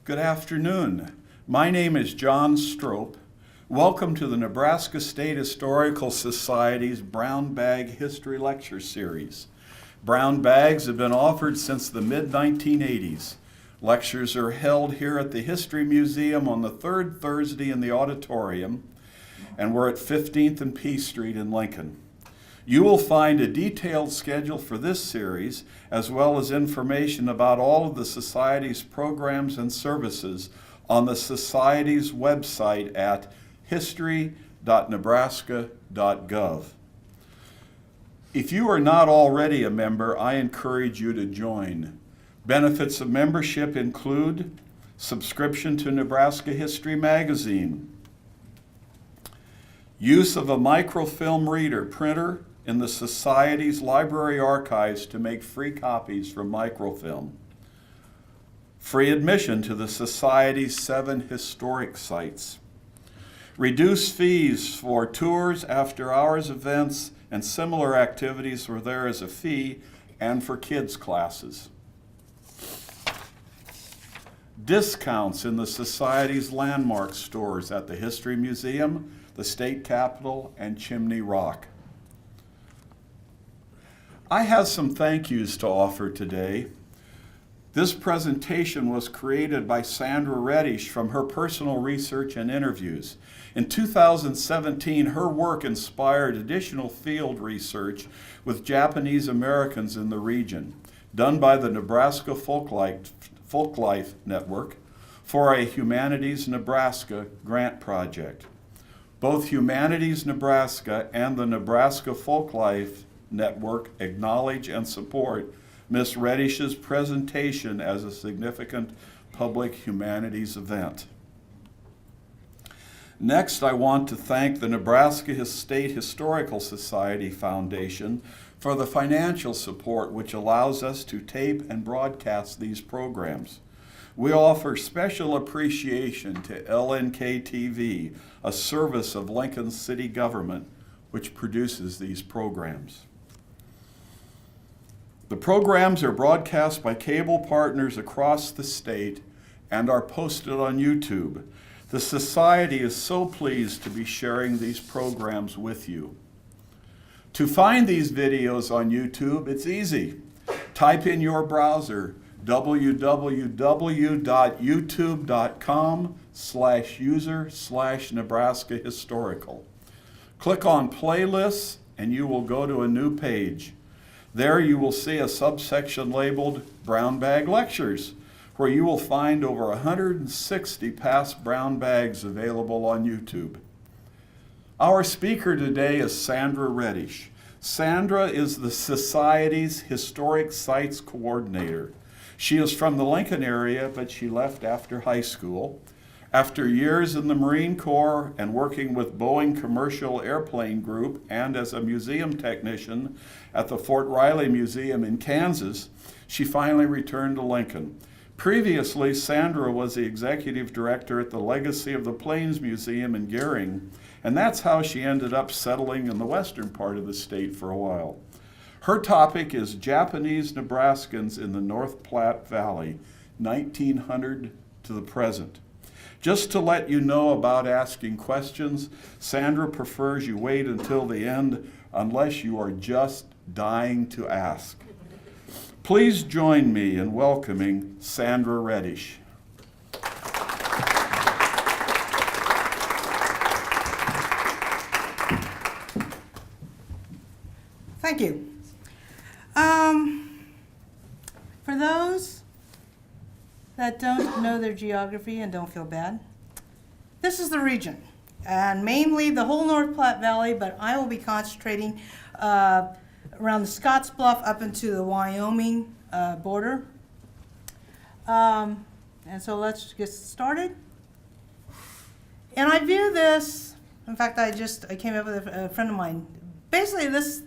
Good afternoon. My name is John Strope. Welcome to the Nebraska State Historical Society's Brown Bag History Lecture Series. Brown bags have been offered since the mid-1980s. Lectures are held here at the History Museum on the third Thursday in the auditorium, and we're at 15th and P Street in Lincoln. You will find a detailed schedule for this series, as well as information about all of the Society's programs and services on the Society's website at history.nebraska.gov. If you are not already a member, I encourage you to join. Benefits of membership include subscription to Nebraska History Magazine, use of a microfilm reader printer in the Society's library archives to make free copies from microfilm, free admission to the Society's 7 historic sites, reduced fees for tours, after-hours events, and similar activities where there is a fee, and for kids' classes. Discounts in the Society's landmark stores at the History Museum, the State Capitol, and Chimney Rock. I have some thank yous to offer today. This presentation was created by Sandra Reddish from her personal research and interviews. In 2017, her work inspired additional field research with Japanese Americans in the region, done by the Nebraska Folklife Network for a Humanities Nebraska grant project. Both Humanities Nebraska and the Nebraska Folklife Network acknowledge and support Ms. Reddish's presentation as a significant public humanities event. Next, I want to thank the Nebraska State Historical Society Foundation for the financial support which allows us to tape and broadcast these programs. We offer special appreciation to LNK TV, a service of Lincoln City government which produces these programs. The programs are broadcast by cable partners across the state and are posted on YouTube. The Society is so pleased to be sharing these programs with you. To find these videos on YouTube, it's easy. Type in your browser www.youtube.com/user/Nebraska Historical. Click on Playlists and you will go to a new page. There you will see a subsection labeled Brown Bag Lectures, where you will find over 160 past brown bags available on YouTube. Our speaker today is Sandra Reddish. Sandra is the Society's Historic Sites Coordinator. She is from the Lincoln area, but she left after high school. After years in the Marine Corps and working with Boeing Commercial Airplane Group and as a museum technician at the Fort Riley Museum in Kansas, she finally returned to Lincoln. Previously, Sandra was the executive director at the Legacy of the Plains Museum in Gering, and that's how she ended up settling in the western part of the state for a while. Her topic is Japanese Nebraskans in the North Platte Valley, 1900 to the present. Just to let you know about asking questions, Sandra prefers you wait until the end unless you are just dying to ask. Please join me in welcoming Sandra Reddish. Thank you. For those that don't know their geography and don't feel bad, this is the region, and mainly the whole North Platte Valley, but I will be concentrating around the Scottsbluff up into the Wyoming border. And so let's get started. And I view this, in fact, I came up with a friend of mine. Basically, this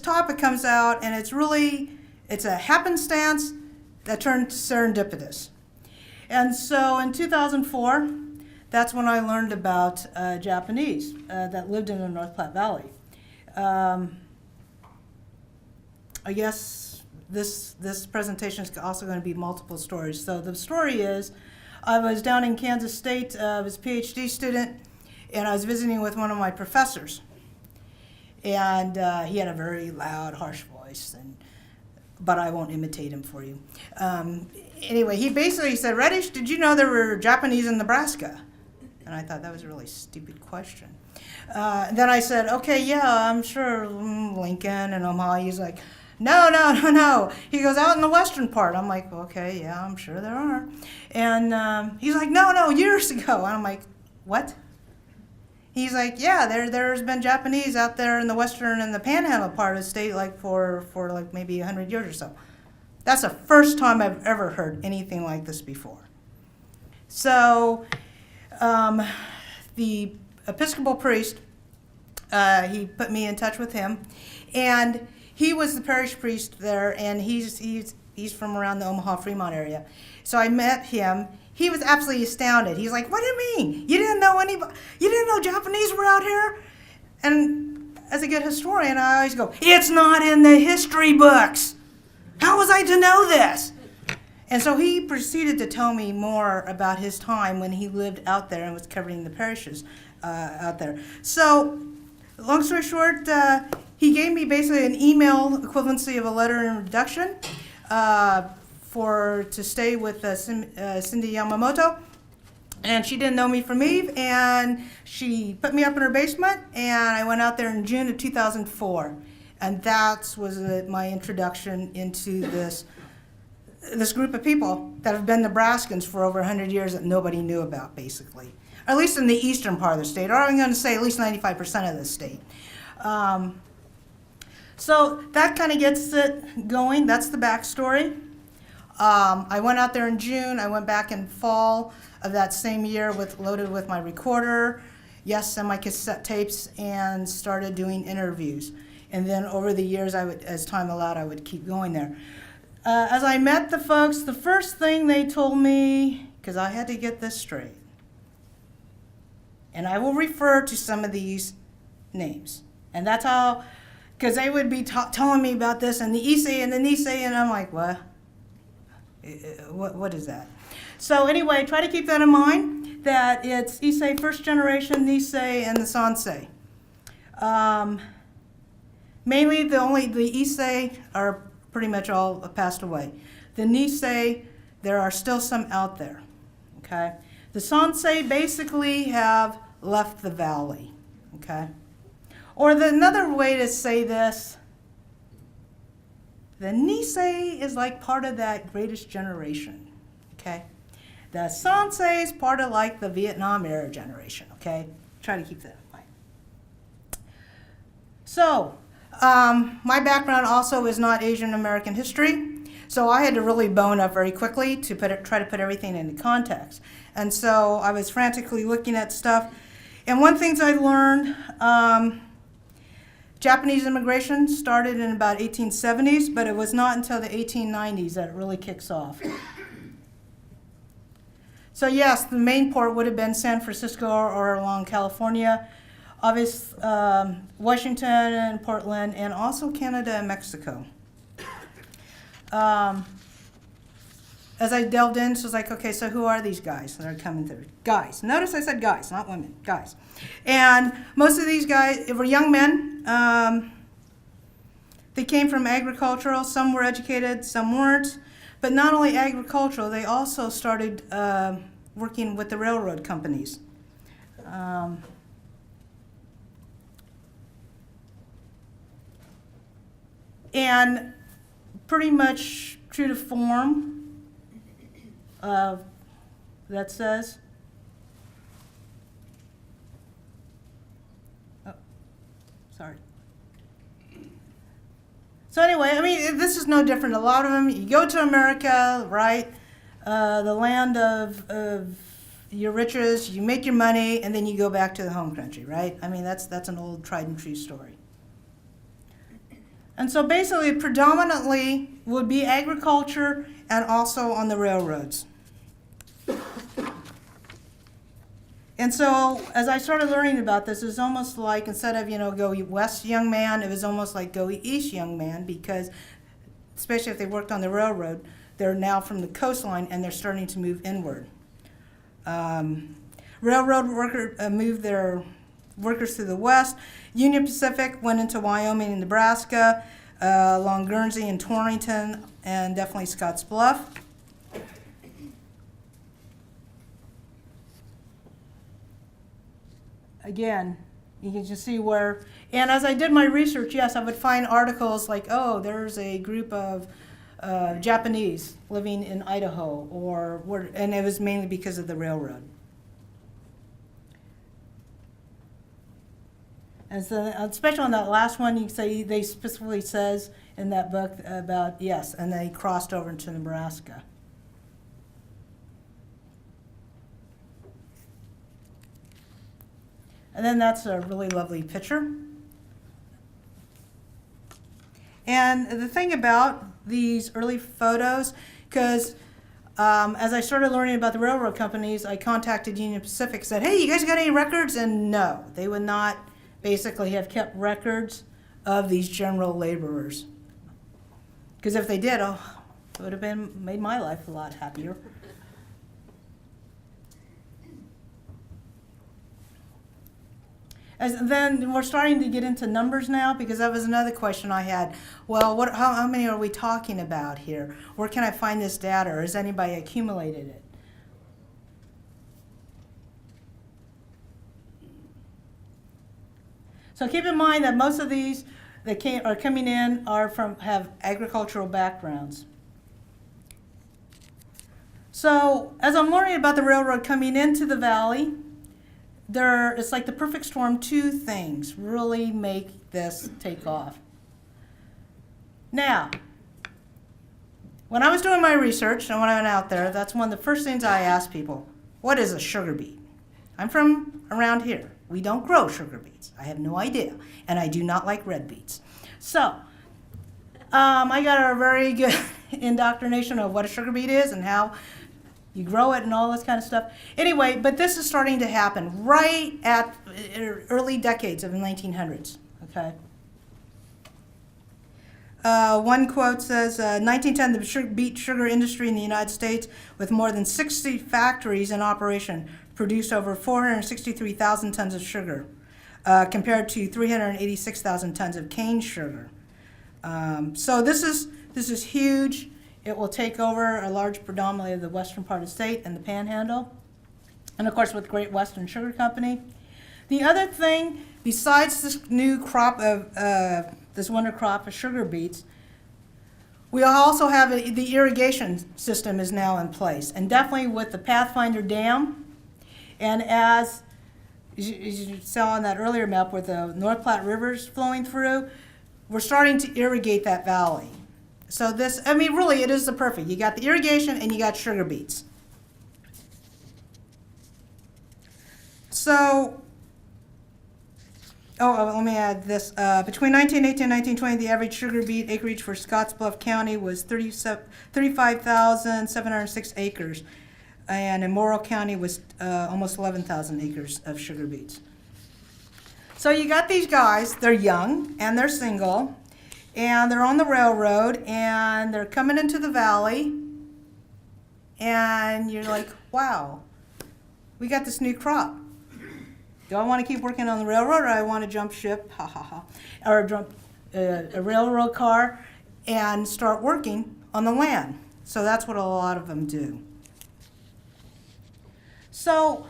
topic comes out, and it's a happenstance that turned serendipitous. And so in 2004, that's when I learned about Japanese that lived in the North Platte Valley. I guess this presentation is also going to be multiple stories. So the story is, I was down in Kansas State, I was a PhD student, and I was visiting with one of my professors. And he had a very loud, harsh voice, but I won't imitate him for you. Anyway, he basically said, Reddish, did you know there were Japanese in Nebraska? And I thought that was a really stupid question. Then I said, okay, yeah, I'm sure Lincoln and Omaha. He's like, no. He goes, out in the western part. I'm like, okay, yeah, I'm sure there are. And he's like, no, years ago. And I'm like, what? He's like, yeah, there's been Japanese out there in the western and the panhandle part of the state like for like maybe 100 years or so. That's the first time I've ever heard anything like this before. So the Episcopal priest, he put me in touch with him, and he was the parish priest there, and he's from around the Omaha Fremont area. So I met him. He was absolutely astounded. He's like, what do you mean? You didn't know Japanese were out here? And as a good historian, I always go, it's not in the history books. How was I to know this? And so he proceeded to tell me more about his time when he lived out there and was covering the parishes out there. So, long story short, he gave me basically an email equivalency of a letter of introduction to stay with Cindy Yamamoto. And she didn't know me from Eve, and she put me up in her basement, and I went out there in June of 2004. And that was my introduction into this group of people that have been Nebraskans for over 100 years that nobody knew about, basically. Or at least in the eastern part of the state, or I'm going to say at least 95% of the state. So that kind of gets it going. That's the backstory. I went out there in June. I went back in fall of that same year loaded with my recorder, and my cassette tapes, and started doing interviews. And then over the years, as time allowed, I would keep going there. As I met the folks, the first thing they told me, because I had to get this straight, and I will refer to some of these names. And that's how, because they would be telling me about this and the Issei and the Nisei, and I'm like, what? What is that? So anyway, try to keep that in mind, that it's Issei first generation, Nisei, and the Sansei. Mainly the Issei are pretty much all passed away. The Nisei, there are still some out there, okay? The Sansei basically have left the valley, okay? Or another way to say this, the Nisei is like part of that greatest generation, okay? The Sansei is part of like the Vietnam era generation, okay? Try to keep that in mind. So, my background also is not Asian American history, so I had to really bone up very quickly to try to put everything into context. And so I was frantically looking at stuff. And one thing I learned, Japanese immigration started in about 1870s, but it was not until the 1890s that it really kicks off. So yes, the main port would have been San Francisco or along California. Obviously, Washington and Portland, and also Canada and Mexico. As I delved in, so I was like, okay, so who are these guys that are coming through? Guys. Notice I said guys, not women. Guys. And most of these guys were young men. They came from agricultural. Some were educated, some weren't. But not only agricultural, they also started working with the railroad companies. And pretty much true to form, that says, oh, sorry. So anyway, I mean, this is no different. A lot of them, you go to America, right? The land of your riches, you make your money, and then you go back to the home country, right? I mean, that's an old tried and true story. And so basically, predominantly would be agriculture and also on the railroads. And so as I started learning about this, it was almost like instead of, go west, young man, it was almost like go east, young man, because especially if they worked on the railroad, they're now from the coastline and they're starting to move inward. Railroad worker moved their workers to the west. Union Pacific went into Wyoming and Nebraska, along Guernsey and Torrington, and definitely Scotts Bluff. Again, you can just see where, and as I did my research, yes, I would find articles like, oh, there's a group of Japanese living in Idaho, or where, and it was mainly because of the railroad. And so, especially on that last one, you can say they specifically says in that book about, yes, and they crossed over into Nebraska. And then that's a really lovely picture. And the thing about these early photos, because as I started learning about the railroad companies, I contacted Union Pacific, said, hey, you guys got any records? And no, they would not basically have kept records of these general laborers. Because if they did, oh, it would have made my life a lot happier. As then we're starting to get into numbers now, because that was another question I had. Well, how many are we talking about here? Where can I find this data, or has anybody accumulated it? So keep in mind that most of these that are coming in have agricultural backgrounds. So as I'm learning about the railroad coming into the valley, it's like the perfect storm. Two things really make this take off. Now, when I was doing my research and when I went out there, that's one of the first things I asked people, what is a sugar beet? I'm from around here. We don't grow sugar beets. I have no idea. And I do not like red beets. So, I got a very good indoctrination of what a sugar beet is and how you grow it and all this kind of stuff. Anyway, but this is starting to happen right at early decades of the 1900s, okay? One quote says, 1910, the beet sugar industry in the United States, with more than 60 factories in operation, produced over 463,000 tons of sugar, compared to 386,000 tons of cane sugar. So this is huge. It will take over a large predominantly of the western part of the state and the Panhandle, and of course with Great Western Sugar Company. The other thing, besides this new crop of this winter crop of sugar beets, we also have the irrigation system is now in place, and definitely with the Pathfinder Dam, and as you saw on that earlier map where the North Platte River is flowing through, we're starting to irrigate that valley. So this, I mean, really, it is the perfect. You got the irrigation and you got sugar beets. So, let me add this. Between 1918 and 1920, the average sugar beet acreage for Scottsbluff County was 35,706 acres. And in Morrill County was almost 11,000 acres of sugar beets. So you got these guys, they're young and they're single. And they're on the railroad, and they're coming into the valley, and you're like, wow, we got this new crop. Do I want to keep working on the railroad, or I want to jump ship, or jump a railroad car and start working on the land? So that's what a lot of them do. So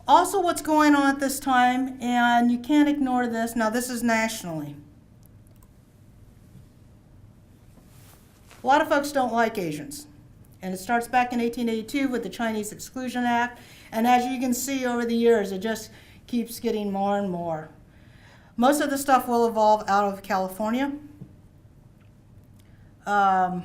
also what's going on at this time, and you can't ignore this, now this is nationally. A lot of folks don't like Asians, and it starts back in 1882 with the Chinese Exclusion Act, and as you can see over the years, it just keeps getting more and more. Most of the stuff will evolve out of California. And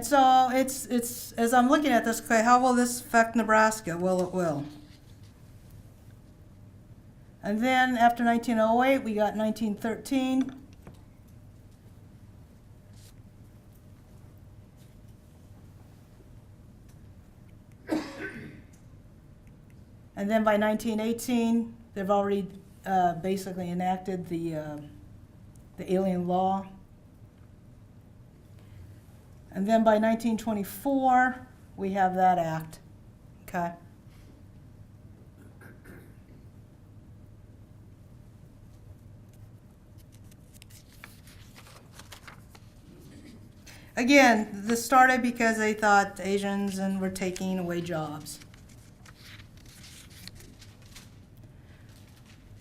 so it's as I'm looking at this, okay, how will this affect Nebraska? Well, it will. And then after 1908, we got 1913. And then by 1918, they've already basically enacted the the alien law. And then by 1924, we have that act, okay? Again, this started because they thought Asians and were taking away jobs.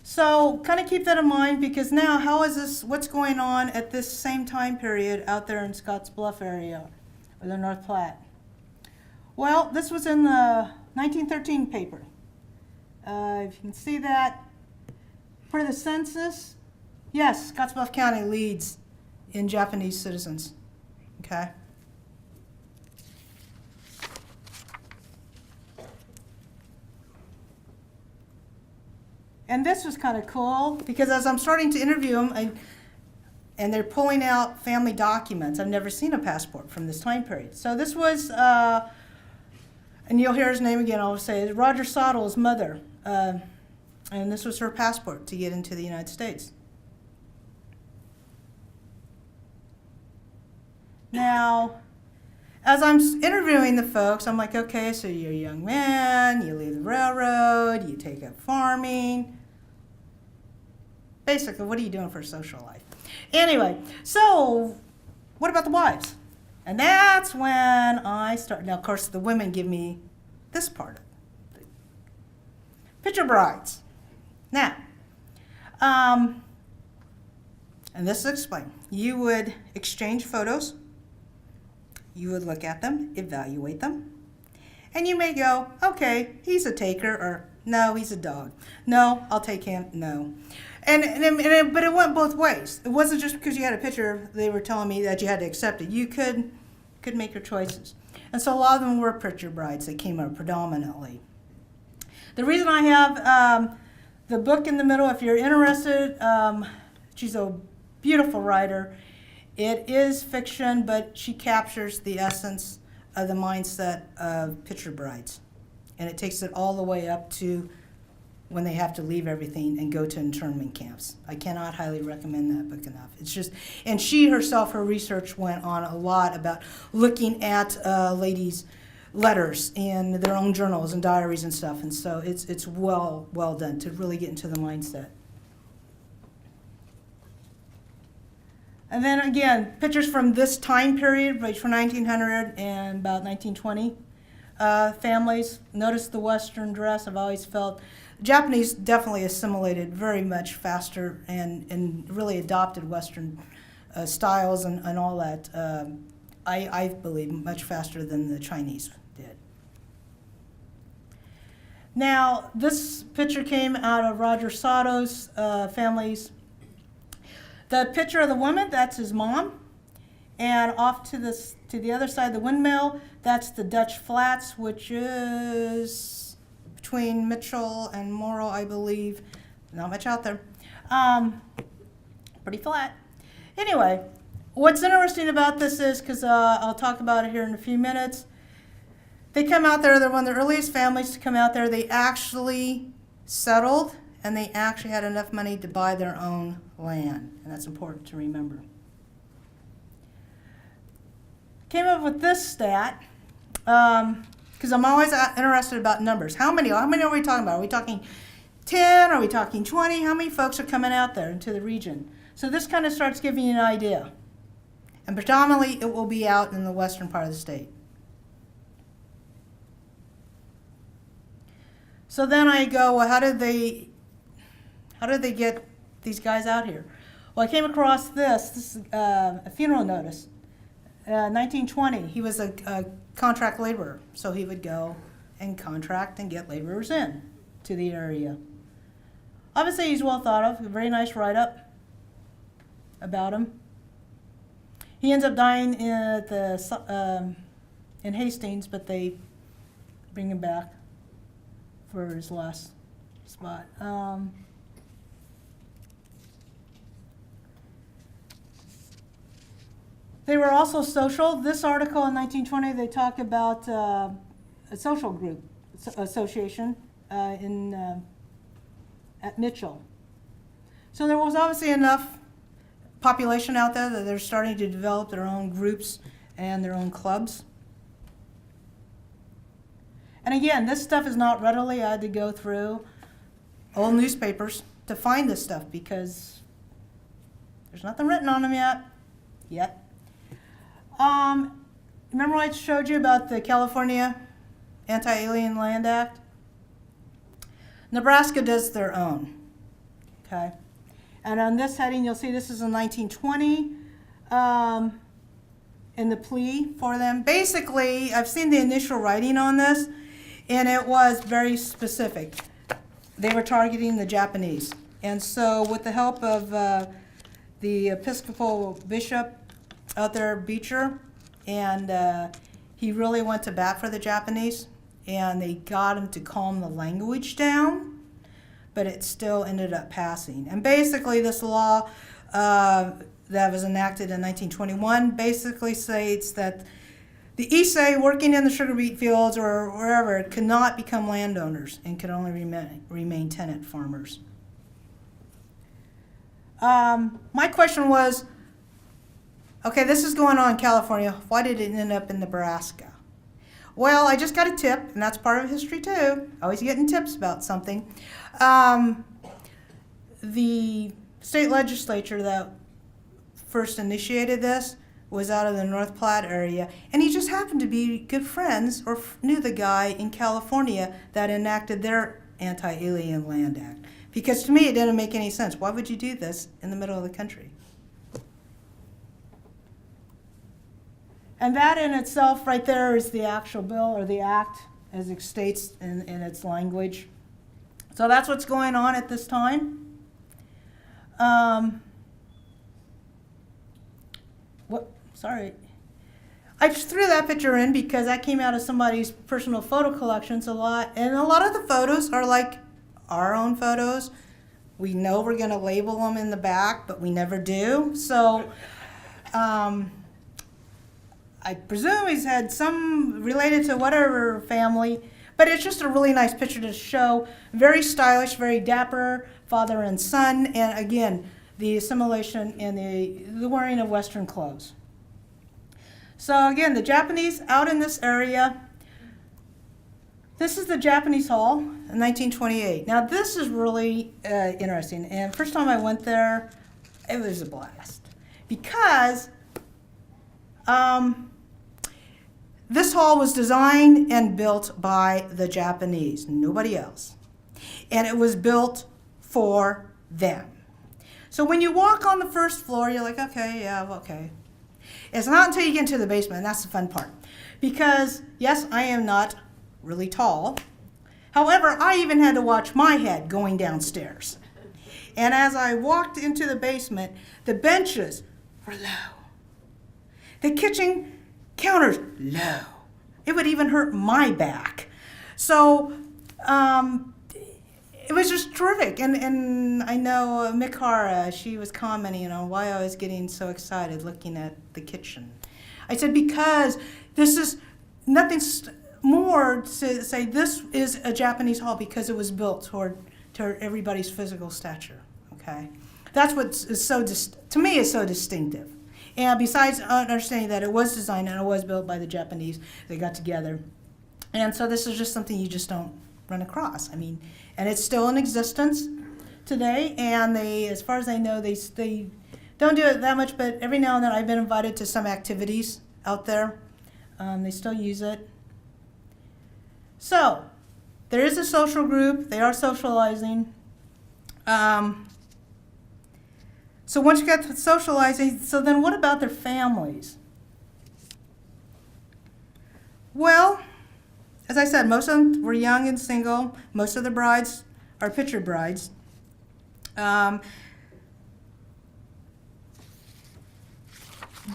So kind of keep that in mind, because now how is this, what's going on at this same time period out there in Scottsbluff area or the North Platte? Well, this was in the 1913 paper. If you can see that, for the census, yes, Scottsbluff County leads in Japanese citizens. Okay. And this was kind of cool because as I'm starting to interview them, and they're pulling out family documents. I've never seen a passport from this time period. So this was, and you'll hear his name again, I'll say it, Roger Sottle's mother. And this was her passport to get into the United States. Now, as I'm interviewing the folks, I'm like, okay, so you're a young man, you leave the railroad, you take up farming. Basically, what are you doing for a social life? Anyway, so what about the wives? And that's when I start. Now, of course, the women give me this part of it. Picture brides. Now, and this is explained. You would exchange photos. You would look at them, evaluate them, and you may go, okay, he's a taker, or no, he's a dog. No, I'll take him, no. But it went both ways. It wasn't just because you had a picture, they were telling me that you had to accept it. You could make your choices. And so a lot of them were picture brides that came up predominantly. The reason I have the book in the middle, if you're interested, she's a beautiful writer. It is fiction, but she captures the essence of the mindset of picture brides. And it takes it all the way up to when they have to leave everything and go to internment camps. I cannot highly recommend that book enough. It's just, and she herself, her research went on a lot about looking at ladies' letters and their own journals and diaries and stuff. And so it's well done to really get into the mindset. And then again, pictures from this time period, right from 1900 and about 1920. Families, notice the Western dress. I've always felt Japanese definitely assimilated very much faster and really adopted Western styles and all that, I believe, much faster than the Chinese did. Now, this picture came out of Roger Sato's family's. The picture of the woman, that's his mom. And off to the other side of the windmill, that's the Dutch Flats, which is between Mitchell and Morrow, I believe. Not much out there. Pretty flat. Anyway, what's interesting about this is, because I'll talk about it here in a few minutes, they come out there, they're one of the earliest families to come out there. They actually settled, and they actually had enough money to buy their own land, and that's important to remember. Came up with this stat, because I'm always interested about numbers. How many are we talking about? Are we talking 10? Are we talking 20? How many folks are coming out there into the region? So this kind of starts giving you an idea. And predominantly it will be out in the western part of the state. So then I go, well, how did they get these guys out here? Well, I came across this is a funeral notice. 1920, he was a contract laborer, so he would go and contract and get laborers in to the area. Obviously, he's well thought of, a very nice write-up about him. He ends up dying in Hastings, but they bring him back for his last spot. They were also social. This article in 1920, they talk about a social group association at Mitchell. So there was obviously enough population out there that they're starting to develop their own groups and their own clubs. And again, this stuff is not readily. I had to go through old newspapers to find this stuff because there's nothing written on them yet. Remember I showed you about the California Anti-Alien Land Act? Nebraska does their own, okay? And on this heading, you'll see this is in 1920, in the plea for them. Basically, I've seen the initial writing on this, and it was very specific. They were targeting the Japanese. And so with the help of the Episcopal bishop out there, Beecher, and he really went to bat for the Japanese, and they got him to calm the language down, but it still ended up passing. And basically this law that was enacted in 1921 basically states that the Issei working in the sugar beet fields or wherever could not become landowners and could only remain tenant farmers. My question was, okay, this is going on in California. Why did it end up in Nebraska? Well, I just got a tip, and that's part of history too. Always getting tips about something. The state legislature that first initiated this was out of the North Platte area, and he just happened to be good friends or knew the guy in California that enacted their Anti-Alien Land Act. Because to me, it didn't make any sense. Why would you do this in the middle of the country? And that in itself right there is the actual bill or the act as it states in its language. So that's what's going on at this time. Sorry. I just threw that picture in because that came out of somebody's personal photo collections a lot. And a lot of the photos are like our own photos. We know we're going to label them in the back, but we never do. So I presume he's had some related to whatever family, but it's just a really nice picture to show. Very stylish, very dapper, father and son, and again, the assimilation and the wearing of Western clothes. So again, the Japanese out in this area. This is the Japanese Hall in 1928. Now this is really interesting, and first time I went there, it was a blast because this hall was designed and built by the Japanese, nobody else. And it was built for them. So when you walk on the first floor, you're like, okay, yeah, okay. It's not until you get into the basement, and that's the fun part. Because, yes, I am not really tall. However, I even had to watch my head going downstairs. And as I walked into the basement, the benches were low. The kitchen counters, low. It would even hurt my back. So it was just terrific. And I know Mikara, she was commenting on why I was getting so excited looking at the kitchen. I said, because this is nothing more to say this is a Japanese hall because it was built toward everybody's physical stature, okay? That's what is so, to me, is so distinctive. And besides understanding that it was designed and it was built by the Japanese, they got together. And so this is just something you just don't run across. I mean, and it's still in existence today. And they, as far as I know, they don't do it that much, but every now and then I've been invited to some activities out there. They still use it. So there is a social group. They are socializing. So once you get to socializing, so then what about their families? Well, as I said, most of them were young and single. Most of the brides are picture brides.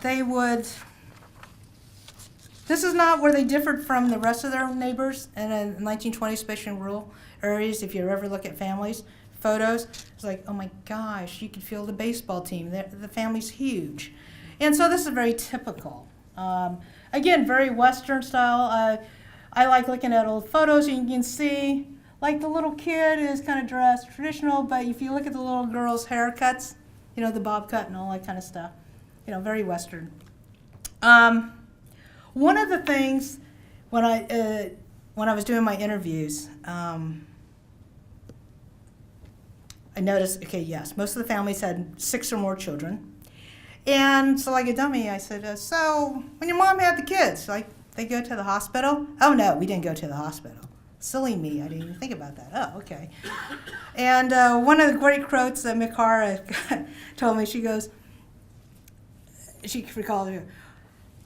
They would, this is not where they differed from the rest of their neighbors in the 1920s, especially in rural areas. If you ever look at families, photos, it's like, oh my gosh, you could feel the baseball team. The family's huge. And so this is very typical. Again, very Western style. I like looking at old photos, and you can see, like the little kid is kind of dressed traditional, but if you look at the little girls' haircuts, you know, the bob cut and all that kind of stuff. You know, very Western. One of the things when I was doing my interviews, I noticed, okay, yes, most of the families had 6 or more children. And so like a dummy, I said, so when your mom had the kids, like they go to the hospital? Oh no, we didn't go to the hospital. Silly me, I didn't even think about that. Oh, okay. And one of the great quotes that Mikara told me, she goes, she recalled it,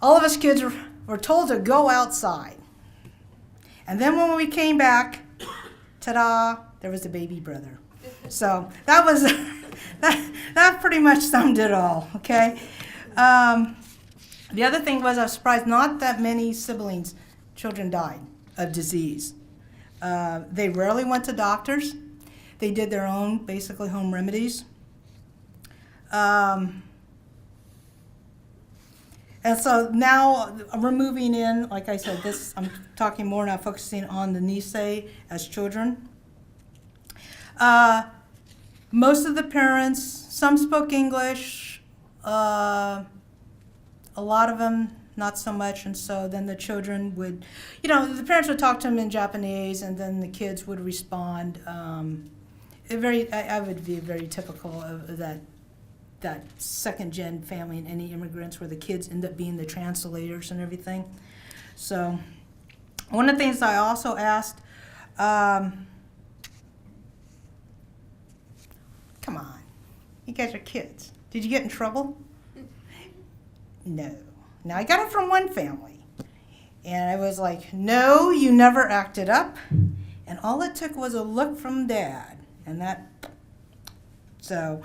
all of us kids were told to go outside. And then when we came back, ta-da, there was a baby brother. So that was, that pretty much summed it all, okay? The other thing was I was surprised not that many children died of disease. They rarely went to doctors. They did their own, basically, home remedies. And so now we're moving in, like I said, I'm talking more now, focusing on the Nisei as children. Most of the parents, some spoke English, a lot of them not so much, and so then the children would, you know, the parents would talk to them in Japanese, and then the kids would respond. I would be very typical of that second-gen family and any immigrants where the kids end up being the translators and everything. So one of the things I also asked, come on, you guys are kids. Did you get in trouble? No. Now, I got it from one family. And I was like, no, you never acted up. And all it took was a look from Dad. And that, so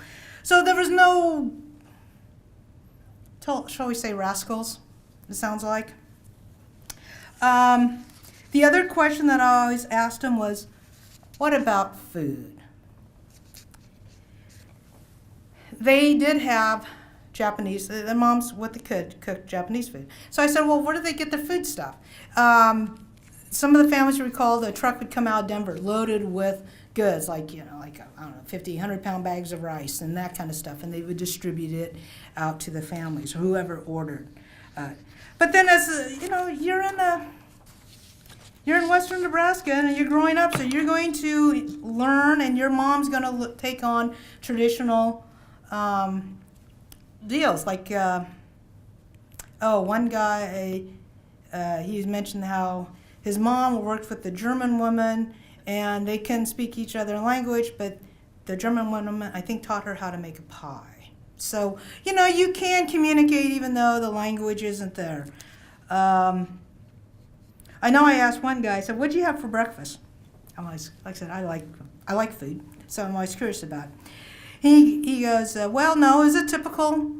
there was no, shall we say, rascals, it sounds like. The other question that I always asked him was, what about food? They did have Japanese, the moms, what they could, cook Japanese food. So I said, well, where do they get their food stuff? Some of the families recall the truck would come out of Denver loaded with goods, like, you know, like, I don't know, 50, 100-pound bags of rice and that kind of stuff, and they would distribute it out to the families, whoever ordered. But then as, you know, you're in western Nebraska and you're growing up, so you're going to learn, and your mom's going to take on traditional deals. Like, one guy, he mentioned how his mom worked with the German woman, and they couldn't speak each other's language, but the German woman, I think, taught her how to make a pie. So, you know, you can communicate even though the language isn't there. I know I asked one guy, I said, what'd you have for breakfast? I'm always, like I said, I like food, so I'm always curious about it. He goes, well, no, is it typical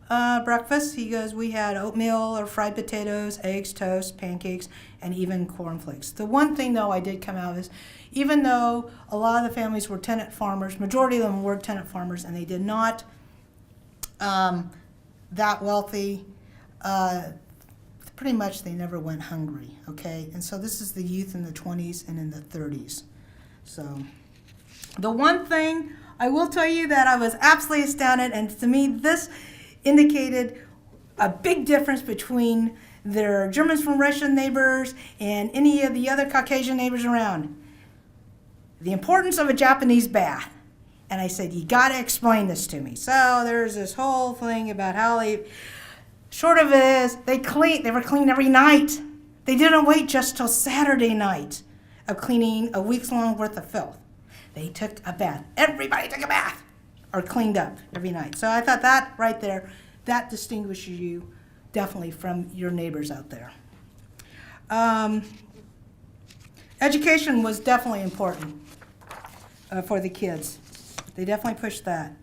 breakfast? He goes, we had oatmeal or fried potatoes, eggs, toast, pancakes, and even cornflakes. The one thing, though, I did come out of is, even though a lot of the families were tenant farmers, majority of them were tenant farmers, and they did not that wealthy, pretty much they never went hungry, okay? And so this is the youth in the 20s and in the 30s. So the one thing I will tell you that I was absolutely astounded, and to me this indicated a big difference between their Germans from Russian neighbors and any of the other Caucasian neighbors around. The importance of a Japanese bath. And I said, you gotta explain this to me. So there's this whole thing about how short of it is, they were clean every night. They didn't wait just till Saturday night of cleaning a week's long worth of filth. They took a bath. Everybody took a bath or cleaned up every night. So I thought that right there, that distinguishes you definitely from your neighbors out there. Education was definitely important for the kids. They definitely pushed that.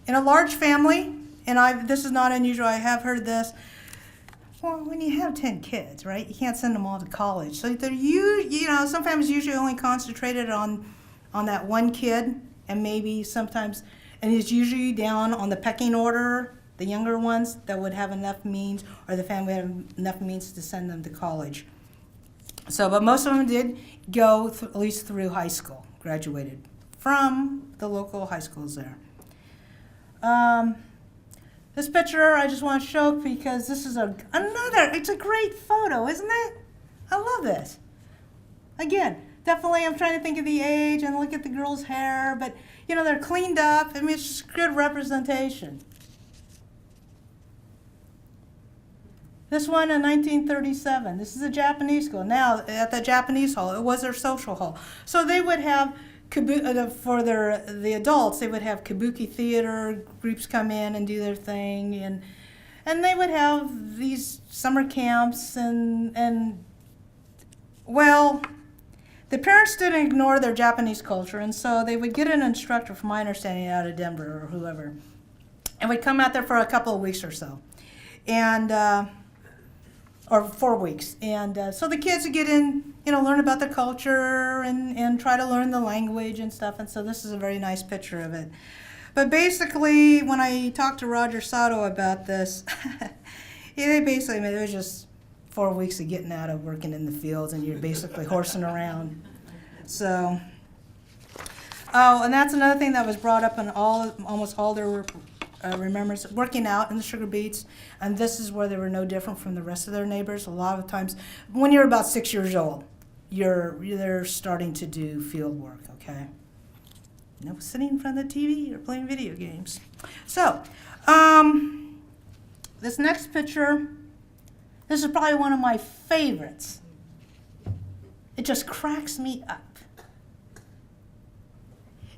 In a large family, and this is not unusual, I have heard this, well, when you have 10 kids, right, you can't send them all to college. So some families usually only concentrated on that one kid, and maybe sometimes, and it's usually down on the pecking order, the younger ones that would have enough means, or the family would have enough means to send them to college. So, but most of them did go at least through high school, graduated from the local high schools there. This picture I just want to show because this is it's a great photo, isn't it? I love this. Again, definitely I'm trying to think of the age and look at the girl's hair, but you know, they're cleaned up. I mean, it's just good representation. This one in 1937. This is a Japanese school. Now, at the Japanese hall, it was their social hall. So they would have, for the adults, they would have kabuki theater groups come in and do their thing. And they would have these summer camps and well, the parents didn't ignore their Japanese culture, and so they would get an instructor, from my understanding, out of Denver or whoever, and would come out there for a couple of weeks or so. And or 4 weeks. And so the kids would get in, you know, learn about the culture and try to learn the language and stuff. And so this is a very nice picture of it. But basically, when I talked to Roger Sato about this, they basically, I mean, it was just 4 weeks of getting out of working in the fields and you're basically horsing around. So, oh, and that's another thing that was brought up in almost all their remembrance, working out in the sugar beets, and this is where they were no different from the rest of their neighbors. A lot of times, when you're about 6 years old, they're starting to do field work, okay? No sitting in front of the TV or playing video games. So, this next picture, this is probably one of my favorites. It just cracks me up.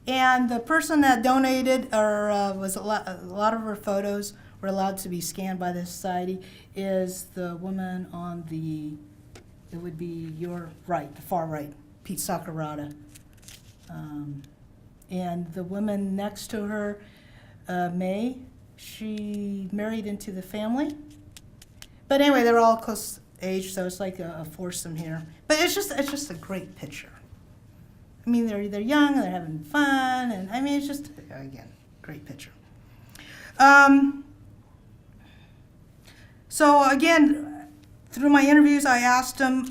And the person that donated, or was a lot of her photos were allowed to be scanned by the society, is the woman on it would be your right, the far right, Pete Sakurada. And the woman next to her, May, she married into the family. But anyway, they're all close age, so it's like a foursome here. But it's just a great picture. I mean, they're young, they're having fun, and I mean, it's just, again, great picture. So again, through my interviews, I asked them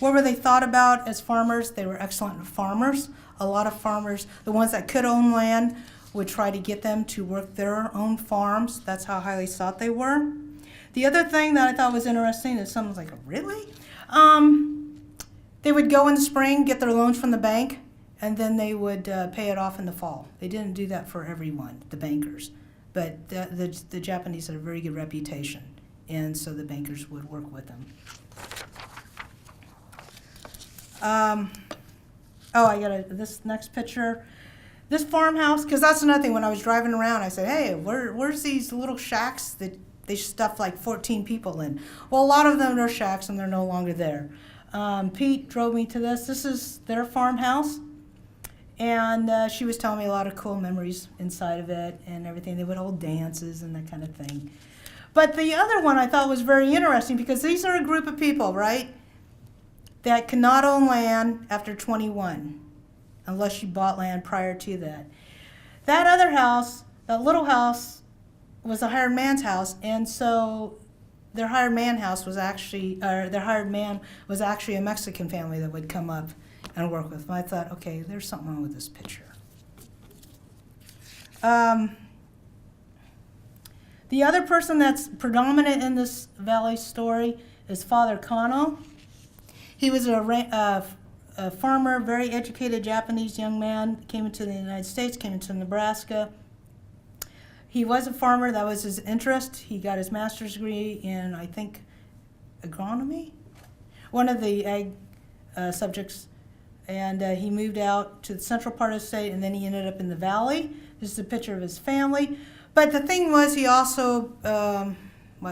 what were they thought about as farmers. They were excellent farmers. A lot of farmers, the ones that could own land, would try to get them to work their own farms. That's how highly sought they were. The other thing that I thought was interesting is someone's like, really? They would go in the spring, get their loans from the bank, and then they would pay it off in the fall. They didn't do that for everyone, the bankers. But the Japanese had a very good reputation, and so the bankers would work with them. I got this next picture. This farmhouse, because that's another thing. When I was driving around, I said, hey, where's these little shacks that they stuff like 14 people in? Well, a lot of them are shacks, and they're no longer there. Pete drove me to this. This is their farmhouse, and she was telling me a lot of cool memories inside of it and everything. They would hold dances and that kind of thing. But the other one I thought was very interesting because these are a group of people, right, that cannot own land after 21 unless you bought land prior to that. That other house, that little house, was a hired man's house, and so their hired man was actually a Mexican family that would come up and work with them. I thought, okay, there's something wrong with this picture. The other person that's predominant in this valley story is Father Cano. He was a farmer, very educated Japanese young man, came into the United States, came into Nebraska. He was a farmer, that was his interest. He got his master's degree in, I think, agronomy, one of the ag subjects. And he moved out to the central part of the state, and then he ended up in the valley. This is a picture of his family. But the thing was, he also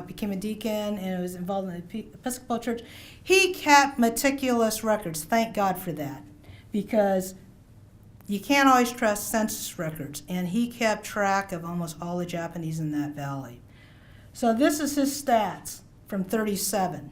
became a deacon and was involved in the Episcopal Church. He kept meticulous records. Thank God for that, because you can't always trust census records, and he kept track of almost all the Japanese in that valley. So this is his stats from 37.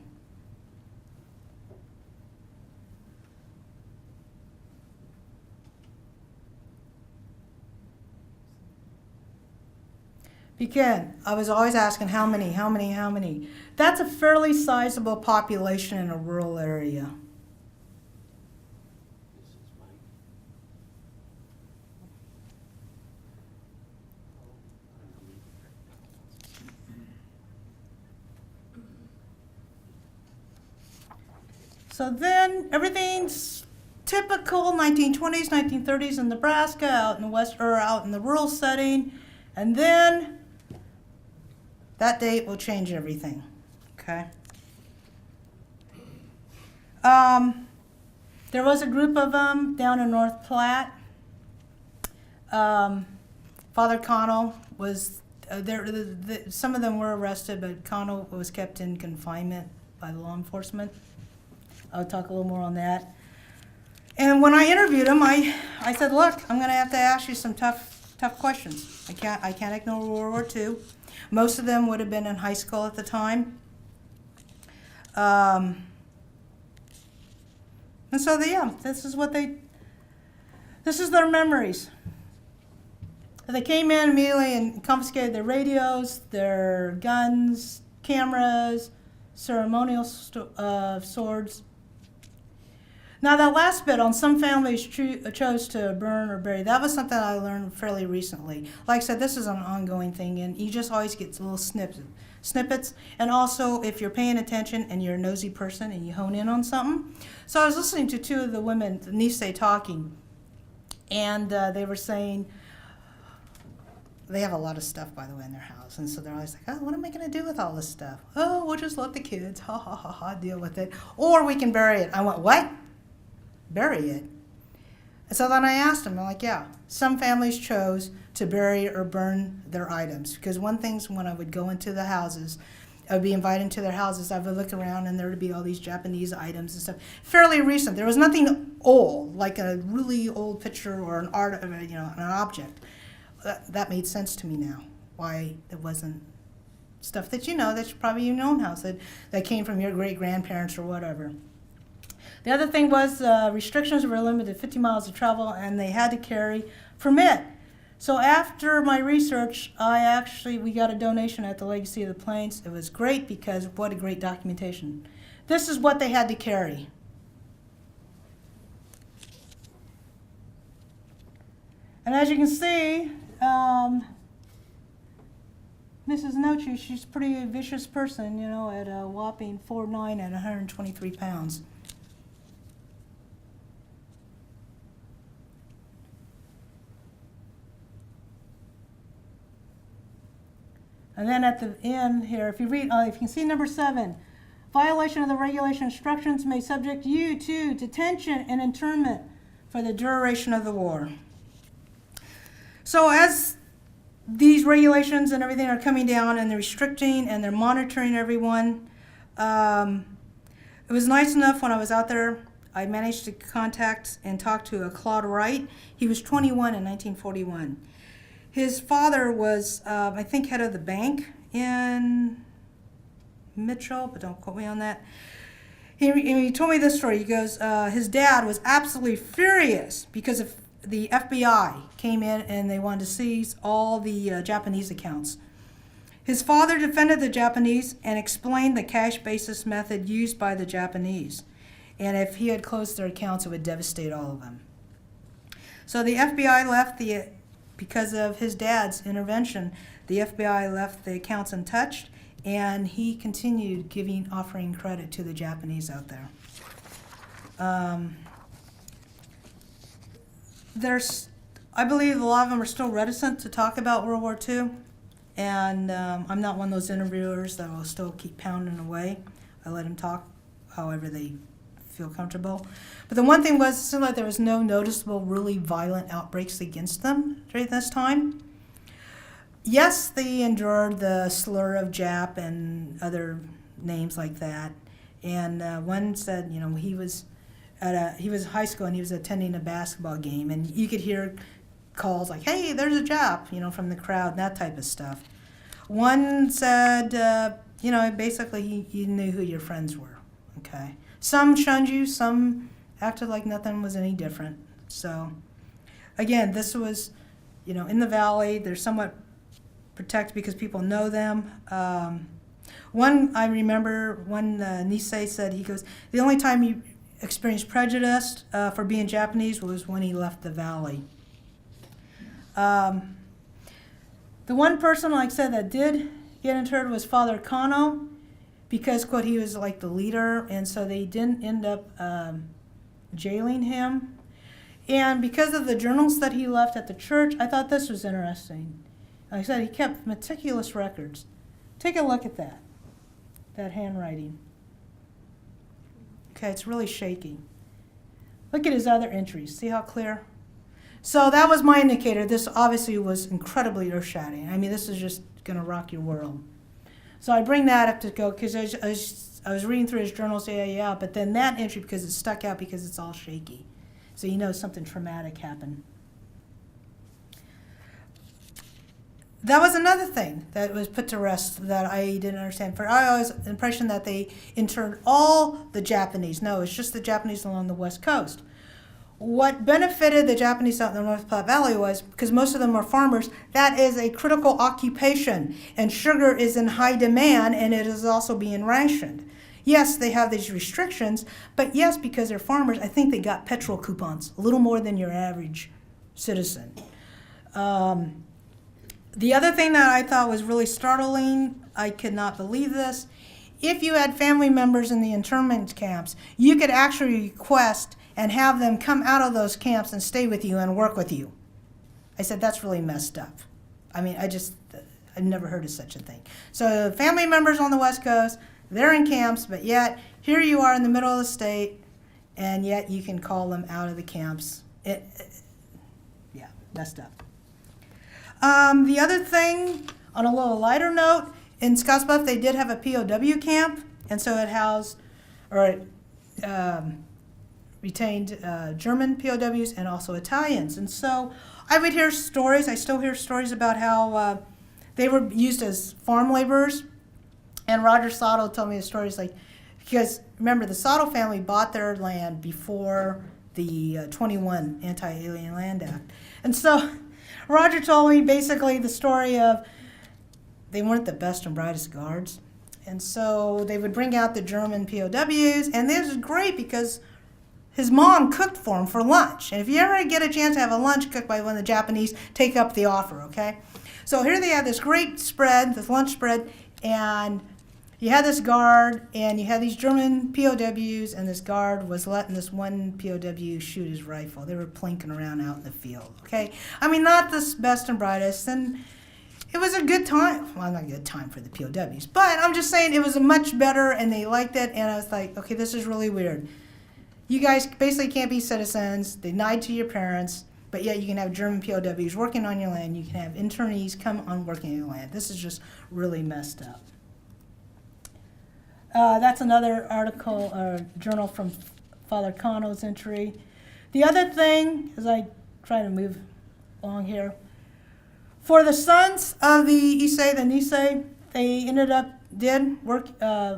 Again, I was always asking how many. That's a fairly sizable population in a rural area. So then everything's typical 1920s, 1930s in Nebraska, out in the west or out in the rural setting, and then that date will change everything. Okay. There was a group of them down in North Platte. Father Cano was there. Some of them were arrested, but Cano was kept in confinement by the law enforcement. I'll talk a little more on that. And when I interviewed him, I said, "Look, I'm going to have to ask you some tough questions. I can't ignore World War II. Most of them would have been in high school at the time." And so, this is their memories. They came in immediately and confiscated their radios, their guns, cameras, ceremonial swords. Now, that last bit on some families chose to burn or bury, that was something I learned fairly recently. Like I said, this is an ongoing thing, and you just always get little snippets. And also, if you're paying attention and you're a nosy person and you hone in on something. So I was listening to two of the women, Nisei, talking, and they were saying, they have a lot of stuff, by the way, in their house. And so they're always like, "Oh, what am I going to do with all this stuff? Oh, we'll just let the kids, ha, ha, ha, ha, deal with it. Or we can bury it." I went, "What? Bury it?" And so then I asked them, I'm like, yeah, some families chose to bury or burn their items. Because one thing's when I would go into the houses, I would be invited to their houses, I would look around and there would be all these Japanese items and stuff. Fairly recent. There was nothing old, like a really old picture or an art, an object. That made sense to me now, why it wasn't stuff that that's probably in your own house, that came from your great-grandparents or whatever. The other thing was restrictions were limited to 50 miles of travel, and they had to carry permit. So after my research, we got a donation at the Legacy of the Plains. It was great because what a great documentation. This is what they had to carry. And as you can see, Mrs. Nochi, she's a pretty vicious person, at a whopping 4'9" and 123 pounds. And then at the end here, if you read, if you can see number 7, violation of the regulation instructions may subject you to detention and internment for the duration of the war. So as these regulations and everything are coming down and they're restricting and they're monitoring everyone, it was nice enough when I was out there, I managed to contact and talk to a Claude Wright. He was 21 in 1941. His father was, I think, head of the bank in Mitchell, but don't quote me on that. He told me this story. He goes, his dad was absolutely furious because of the FBI came in and they wanted to seize all the Japanese accounts. His father defended the Japanese and explained the cash basis method used by the Japanese. And if he had closed their accounts, it would devastate all of them. So the FBI left because of his dad's intervention, the FBI left the accounts untouched, and he continued offering credit to the Japanese out there. I believe a lot of them are still reticent to talk about World War II, and I'm not one of those interviewers that will still keep pounding away. I let them talk however they feel comfortable. But the one thing was, it seemed like there was no noticeable, really violent outbreaks against them during this time. Yes, they endured the slur of Jap and other names like that. And one said, he was in high school and he was attending a basketball game, and you could hear calls like, "Hey, there's a Jap," from the crowd, that type of stuff. One said, basically he knew who your friends were. Okay. Some shunned you, some acted like nothing was any different. So, again, this was, in the valley. They're somewhat protected because people know them. I remember one Nisei said, he goes, the only time he experienced prejudice for being Japanese was when he left the valley. The one person, like I said, that did get interred was Father Cano, because, quote, he was like the leader, and so they didn't end up jailing him. And because of the journals that he left at the church, I thought this was interesting. Like I said, he kept meticulous records. Take a look at that handwriting. Okay, it's really shaky. Look at his other entries. See how clear? So that was my indicator. This obviously was incredibly earth-shattering. I mean, this is just going to rock your world. So I bring that up to go, because I was reading through his journals, yeah, but then that entry, because it stuck out because it's all shaky. So you know something traumatic happened. That was another thing that was put to rest that I didn't understand. For I was the impression that they interned all the Japanese. No, it's just the Japanese along the West Coast. What benefited the Japanese out in the North Platte Valley was, because most of them are farmers, that is a critical occupation, and sugar is in high demand, and it is also being rationed. Yes, they have these restrictions, but yes, because they're farmers, I think they got petrol coupons, a little more than your average citizen. The other thing that I thought was really startling, I could not believe this, if you had family members in the internment camps, you could actually request and have them come out of those camps and stay with you and work with you. I said, that's really messed up. I mean, I've never heard of such a thing. So family members on the West Coast, they're in camps, but yet here you are in the middle of the state, and yet you can call them out of the camps. Yeah, messed up. The other thing, on a little lighter note, in Scottsbluff they did have a POW camp, and so it housed, or it retained German POWs and also Italians. And so I would hear stories, I still hear stories about how they were used as farm laborers. And Roger Sato told me the stories, like, because remember, the Sato family bought their land before the 21 Anti-Alien Land Act. And so Roger told me basically the story of they weren't the best and brightest guards. And so they would bring out the German POWs, and this was great because his mom cooked for him for lunch. And if you ever get a chance to have a lunch cooked by one of the Japanese, take up the offer, okay? So here they had this great spread, this lunch spread, and you had this guard, and you had these German POWs, and this guard was letting this one POW shoot his rifle. They were plinking around out in the field, okay? I mean, not the best and brightest, and it was a good time. Well, not a good time for the POWs, but I'm just saying it was a much better, and they liked it, and I was like, okay, this is really weird. You guys basically can't be citizens. They lied to your parents, but yet you can have German POWs working on your land. You can have internees come on working on your land. This is just really messed up. That's another article or journal from Father Cano's entry. The other thing, as I try to move along here, for the sons of the Issei, the Nisei, they did work,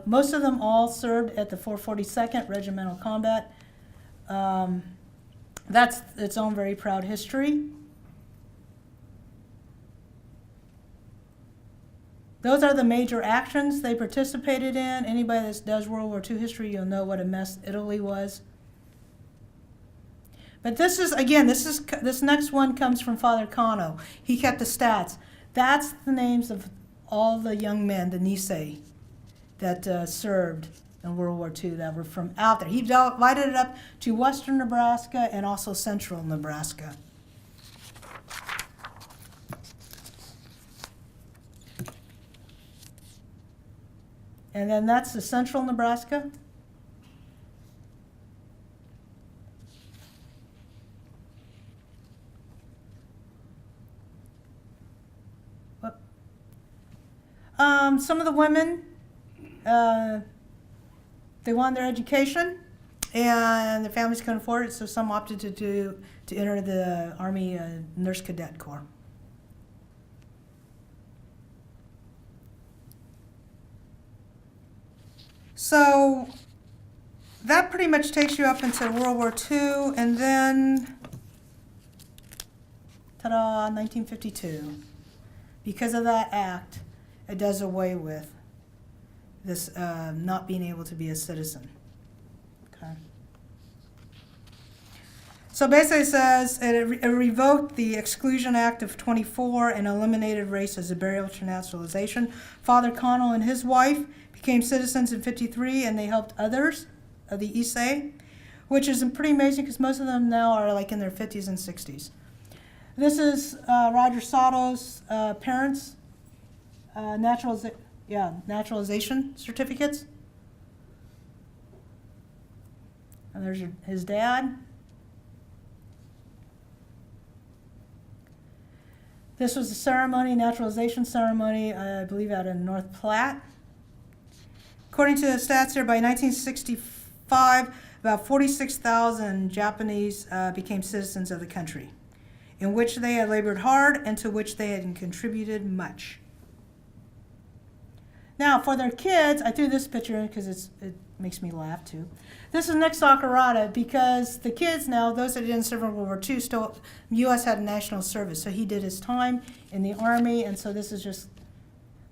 most of them all served at the 442nd Regimental Combat. That's its own very proud history. Those are the major actions they participated in. Anybody that does World War II history, you'll know what a mess Italy was. But this is, again, this next one comes from Father Cano. He kept the stats. That's the names of all the young men, the Nisei, that served in World War II that were from out there. He divided it up to western Nebraska and also central Nebraska. And then that's the central Nebraska. Some of the women, they wanted their education, and their families couldn't afford it, so some opted to enter the Army Nurse Cadet Corps. So that pretty much takes you up into World War II, and then, ta-da, 1952. Because of that act, it does away with this not being able to be a citizen. Okay. So basically it says it revoked the Exclusion Act of 24 and eliminated race as a barrier to naturalization. Father Cano and his wife became citizens in 53, and they helped others of the Issei, which is pretty amazing because most of them now are like in their 50s and 60s. This is Roger Sato's parents' naturalization certificates. And there's his dad. This was a ceremony, naturalization ceremony, I believe out in North Platte. According to the stats here, by 1965, about 46,000 Japanese became citizens of the country, in which they had labored hard and to which they had contributed much. Now, for their kids, I threw this picture in because it makes me laugh too. This is Nick Sakurada because the kids now, those that didn't serve in World War II, still, U.S. had national service. So he did his time in the Army, and so this is just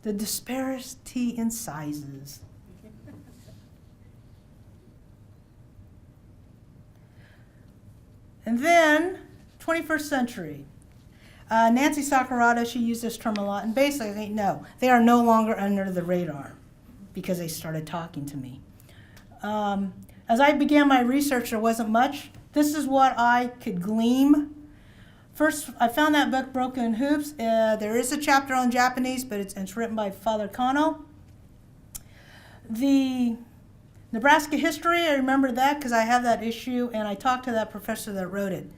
the disparity in sizes. And then, 21st century. Nancy Sakurada, she used this term a lot, and basically, no, they are no longer under the radar because they started talking to me. As I began my research, there wasn't much. This is what I could glean. First, I found that book, Broken Hoops. There is a chapter on Japanese, but it's written by Father Cano. The Nebraska history, I remember that because I have that issue, and I talked to that professor that wrote it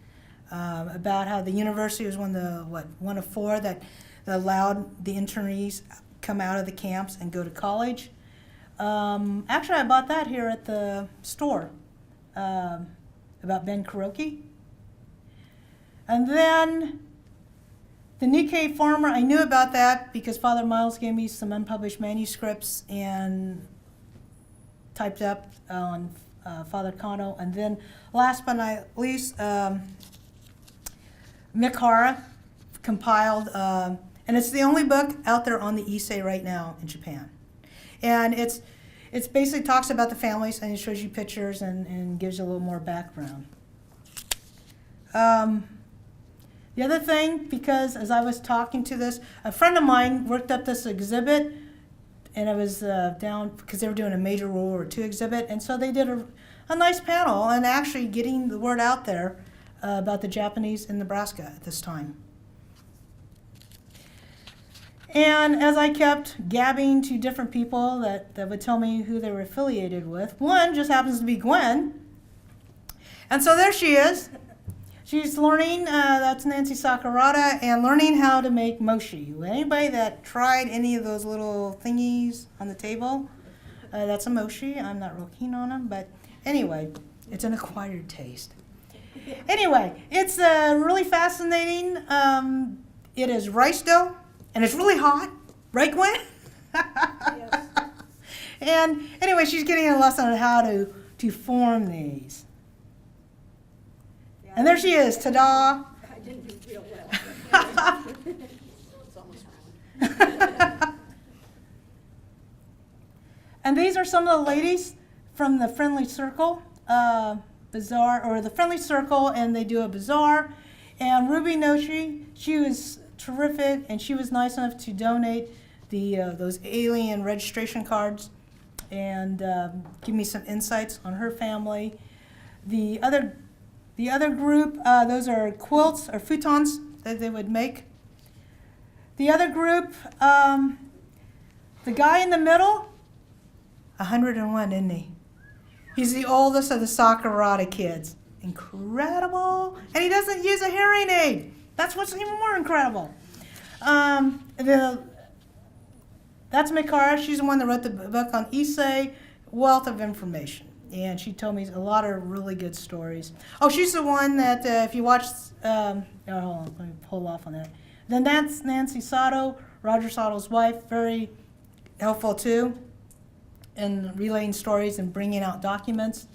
about how the university was one of four that allowed the internees come out of the camps and go to college. Actually, I bought that here at the store about Ben Kuroki. And then the Nikkei farmer, I knew about that because Father Miles gave me some unpublished manuscripts and typed up on Father Cano. And then last but not least, Mikara compiled, and it's the only book out there on the Issei right now in Japan. And it's basically talks about the families, and it shows you pictures and gives you a little more background. The other thing, because as I was talking to this, a friend of mine worked up this exhibit, and it was down because they were doing a major World War II exhibit, and so they did a nice panel and actually getting the word out there about the Japanese in Nebraska at this time. And as I kept gabbing to different people that would tell me who they were affiliated with, one just happens to be Gwen. And so there she is. She's learning, that's Nancy Sakurada, and learning how to make mochi. Anybody that tried any of those little thingies on the table, that's a mochi. I'm not real keen on them, but anyway, it's an acquired taste. Anyway, it's really fascinating. It is rice dough. And it's really hot, right, Gwen? Yes. And anyway, she's getting a lesson on how to form these. Yeah, And there she is, ta-da! I didn't do real well. It's almost round. And these are some of the ladies from the Friendly Circle bazaar, or the Friendly Circle, and they do a bazaar. And Ruby Noshi, she was terrific, and she was nice enough to donate those alien registration cards and give me some insights on her family. The other group, those are quilts or futons that they would make. The other group, the guy in the middle, 101, isn't he? He's the oldest of the Sakurada kids. Incredible. And he doesn't use a hearing aid. That's what's even more incredible. That's Mikara. She's the one that wrote the book on Issei, wealth of information. And she told me a lot of really good stories. Oh, she's the one that if you watch, hold on, let me pull off on that. Then that's Nancy Sato, Roger Sato's wife, very helpful too in relaying stories and bringing out documents.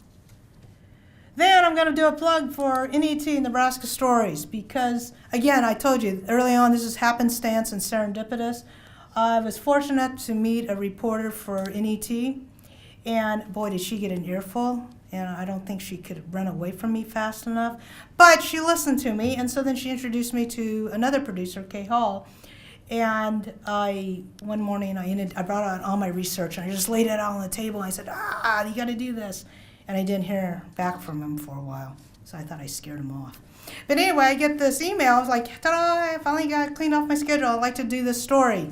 Then I'm going to do a plug for NET, Nebraska Stories, because, again, I told you early on this is happenstance and serendipitous. I was fortunate to meet a reporter for NET, and boy, did she get an earful, and I don't think she could run away from me fast enough. But she listened to me, and so then she introduced me to another producer, Kay Hall, And one morning I brought out all my research and I just laid it out on the table and I said, you got to do this. And I didn't hear back from him for a while. So I thought I scared him off. But anyway, I get this email. I was like, ta-da, I finally got cleaned off my schedule. I'd like to do this story.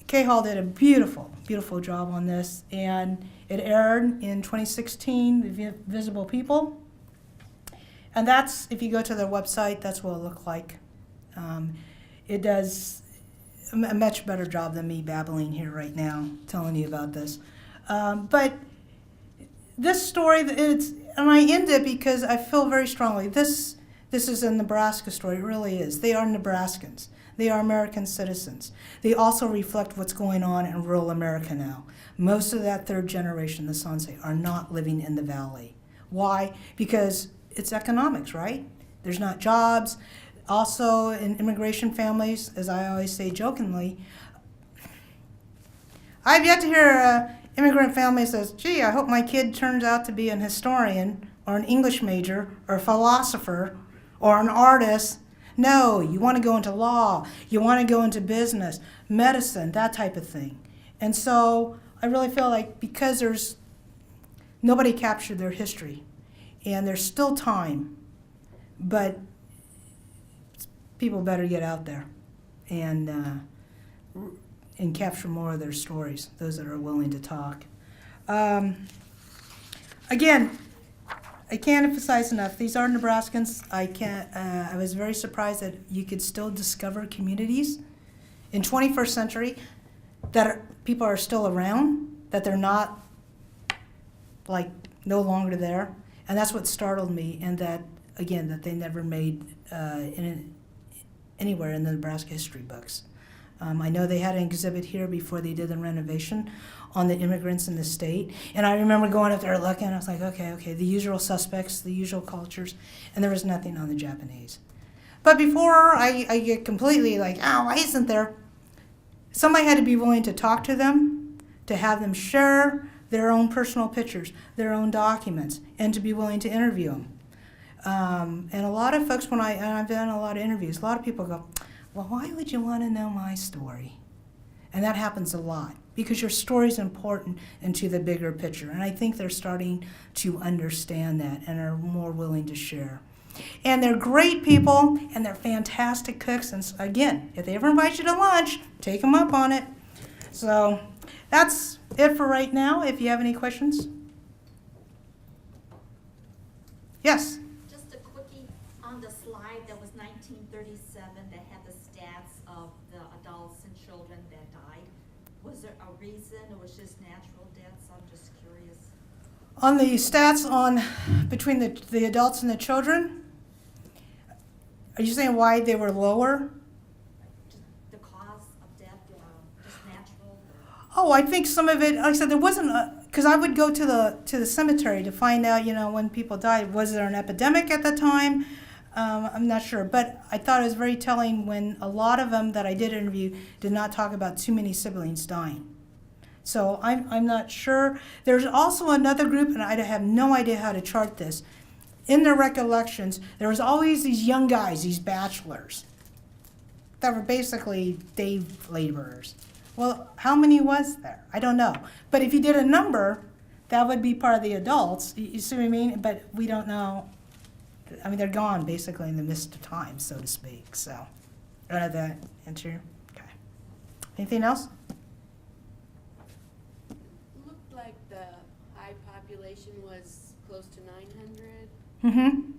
Kay Hall did a beautiful, beautiful job on this. And it aired in 2016, The Visible People. And that's, if you go to their website, that's what it looked like. It does a much better job than me babbling here right now, telling you about this. But this story, and I end it because I feel very strongly, this is a Nebraska story, it really is. They are Nebraskans. They are American citizens. They also reflect what's going on in rural America now. Most of that third generation, the Sanse, are not living in the valley. Why? Because it's economics, right? There's not jobs. Also, in immigration families, as I always say jokingly, I've yet to hear an immigrant family says, gee, I hope my kid turns out to be an historian or an English major or a philosopher or an artist. No, you want to go into law, you want to go into business, medicine, that type of thing. And so I really feel like because nobody captured their history, and there's still time, but people better get out there and capture more of their stories, those that are willing to talk. Again, I can't emphasize enough, these are Nebraskans. I was very surprised that you could still discover communities in 21st century that people are still around, that they're not like no longer there. And that's what startled me, and that, again, that they never made anywhere in the Nebraska history books. I know they had an exhibit here before they did the renovation on the immigrants in the state. And I remember going up there looking, and I was like, okay, the usual suspects, the usual cultures, and there was nothing on the Japanese. But before I get completely like, why isn't there? Somebody had to be willing to talk to them, to have them share their own personal pictures, their own documents, and to be willing to interview them. And a lot of folks, I've done a lot of interviews, a lot of people go, well, why would you want to know my story? And that happens a lot, because your story is important into the bigger picture. And I think they're starting to understand that and are more willing to share. And they're great people, and they're fantastic cooks. And again, if they ever invite you to lunch, take them up on it. So that's it for right now. If you have any questions. Yes? Just a quickie on the slide that was 1937 that had the stats of the adults and children that died. Was there a reason, or was just natural deaths? I'm just curious. On the stats between the adults and the children, are you saying why they were lower? Just the cause of death, just natural? Oh, I think some of it, like I said, there wasn't, because I would go to the cemetery to find out, when people died. Was there an epidemic at the time? I'm not sure, but I thought it was very telling when a lot of them that I did interview did not talk about too many siblings dying. So I'm not sure. There's also another group, and I have no idea how to chart this. In their recollections, there was always these young guys, these bachelors, that were basically day laborers. Well, how many was there? I don't know. But if you did a number, that would be part of the adults. You see what I mean? But we don't know. I mean, they're gone basically in the mist of time, so to speak. So, did that answer you? Okay. Anything else? Looked like the high population was close to 900, Mm-hmm.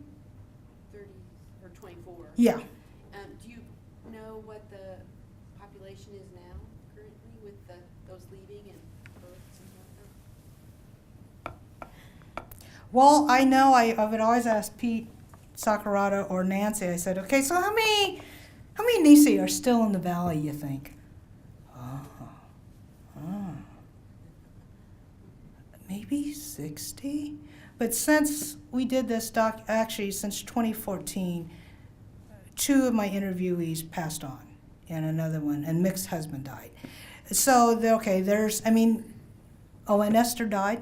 30 or 24. Yeah. Do you know what the population is now currently with those leaving and births and whatnot? Well, I know I would always ask Pete, Sakurada, or Nancy. I said, okay, so how many Nisi are still in the valley, you think? Maybe 60? But since we did this actually since 2014, 2 of my interviewees passed on, and another one, and Mick's husband died. So, and Esther died.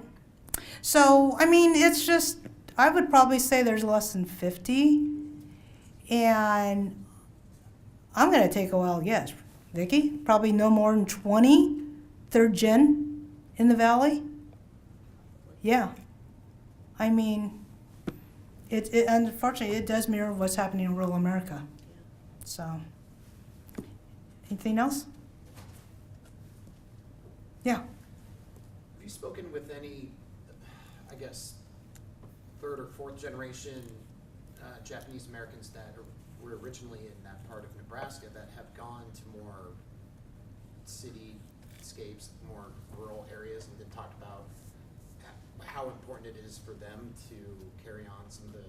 So, it's just, I would probably say there's less than 50. And I'm gonna take a wild guess. Vicki, probably no more than 20 third gen in the valley? Yeah. I mean, it unfortunately, it does mirror what's happening in rural America. So, anything else? Yeah. Have you spoken with any, I guess, third or fourth generation Japanese Americans that were originally in that part of Nebraska that have gone to more cityscapes, more rural areas, and then talked about how important it is for them to carry on some of the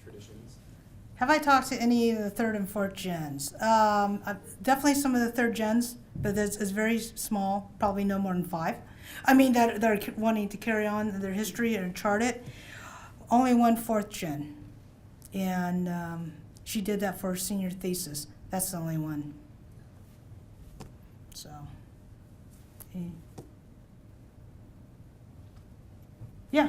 traditions? Have I talked to any of the third and fourth gens? Definitely some of the third gens, but it's very small, probably no more than 5. I mean, that are wanting to carry on their history and chart it. Only one fourth gen. And she did that for her senior thesis. That's the only one. So, yeah,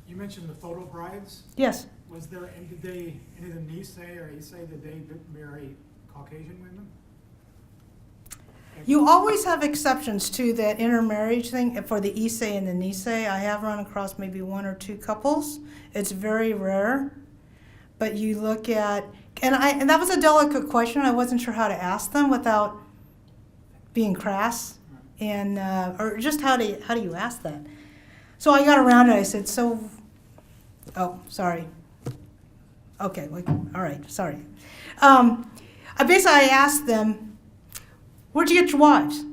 You mentioned the photo brides. yes. Was there, and did they, any of the Nisei or Issei, did they marry Caucasian women? You always have exceptions to that intermarriage thing. For the Issei and the Nisei, I have run across maybe 1 or 2 couples. It's very rare. But you look at, and that was a delicate question. I wasn't sure how to ask them without being crass, and or just how do you ask that? So I got around it. I said, oh, sorry. Okay, all right, sorry. I asked them, where'd you get your wives?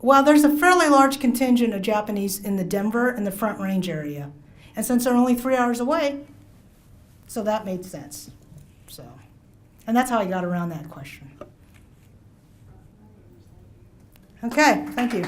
Well, there's a fairly large contingent of Japanese in the Denver and the Front Range area. And since they're only 3 hours away, so that made sense. So, and that's how I got around that question. Okay, thank you.